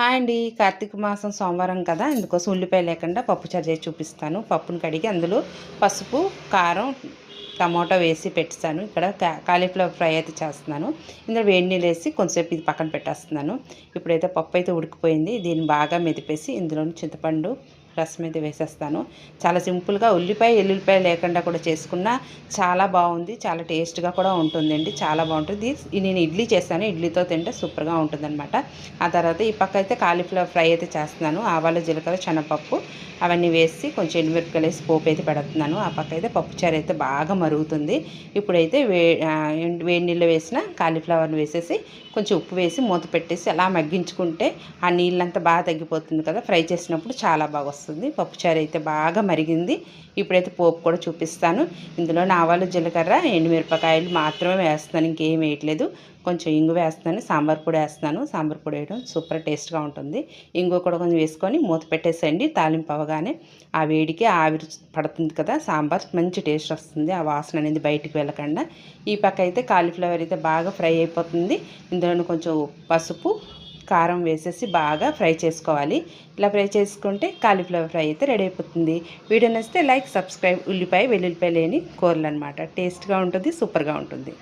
Hi అండి. కార్తీక మాసం సోమవారం కదా! అందుకోసం ఉల్లిపాయ లేకుండా పప్పుచారు చేసి చూపిస్తాను. పప్పును కడిగి అందులో పసుపు, కారం, టమోటా వేసి పెట్టేసాను. ఇక్కడ కాలీఫ్లవర్ ఫ్రై అయితే చేస్తున్నాను. ఇందులో వేడి నీళ్ళు వేసి కొంచెంసేపు ఇది పక్కన పెట్టేస్తున్నాను. ఇప్పుడైతే పప్పు అయితే ఉడికిపోయింది. దీన్ని బాగా మెదిపేసి ఇందులోని చింతపండు రసం అయితే వేసేస్తాను. చాలా సింపుల్గా ఉల్లిపాయ, ఎల్లుల్లిపాయ లేకుండా కూడా చేసుకున్నా చాలా బాగుంది. చాలా టేస్ట్గా కూడా ఉంటుందండి. చాలా బాగుంటుంది. నేను ఇడ్లీ చేస్తాను. ఇడ్లీతో తింటే సూపర్గా ఉంటుందన్నమాట. ఆ తర్వాత ఈ పక్క అయితే కాలీఫ్లవర్ ఫ్రై అయితే చేస్తున్నాను. ఆవాలు, జీలకర్ర, శనగపప్పు అవన్నీ వేసి కొంచెం ఎండుమిరపకాయలు వేసి పోపు అయితే పెడుతున్నాను. ఆ పక్క అయితే పప్పుచారు అయితే బాగా మరుగుతుంది. ఇప్పుడైతే వేడి నీళ్ళు వేసిన కాలీఫ్లవర్ని వేసేసి కొంచెం ఉప్పు వేసి మూత పెట్టేసి అలా మగ్గించుకుంటే ఆ నీళ్ళంతా బాగా తగ్గిపోతుంది కదా! ఫ్రై చేసినప్పుడు చాలా బాగా వస్తుంది. పప్పుచారు అయితే బాగా మరిగింది. ఇప్పుడైతే పోపు కూడా చూపిస్తాను. ఇందులో ఆవాలు, జీలకర్ర, ఎండుమిరపకాయలు మాత్రమే వేస్తున్నాను. ఇంకేం వేయట్లేదు. కొంచెం ఇంగు వేస్తున్నాను. సాంబార్ పొడి వేస్తున్నాను. సాంబార్ పొడి వేయడం సూపర్ టేస్ట్గా ఉంటుంది. ఇంగు కూడా కొంచెం వేసుకొని మూత పెట్టేసేయండి. తాలింపు అవ్వగానే ఆ వేడికి ఆవిరి పడుతుంది కదా! సాంబార్ మంచి టేస్ట్ వస్తుంది. ఆ వాసన అనేది బయటికి వెళ్ళకుండా. ఈ పక్క అయితే కాలీఫ్లవర్ అయితే బాగా ఫ్రై అయిపోతుంది. ఇందులో కొంచెం పసుపు, కారం వేసేసి బాగా ఫ్రై చేసుకోవాలి. ఇలా ఫ్రై చేసుకుంటే కాలీఫ్లవర్ ఫ్రై అయితే రెడీ అయిపోతుంది. వీడియో నచ్చితే లైక్, సబ్స్క్రైబ్. ఉల్లిపాయ, వెల్లుల్లిపాయ లేని కూరలు అనమాట. టేస్ట్గా ఉంటుంది. సూపర్గా ఉంటుంది.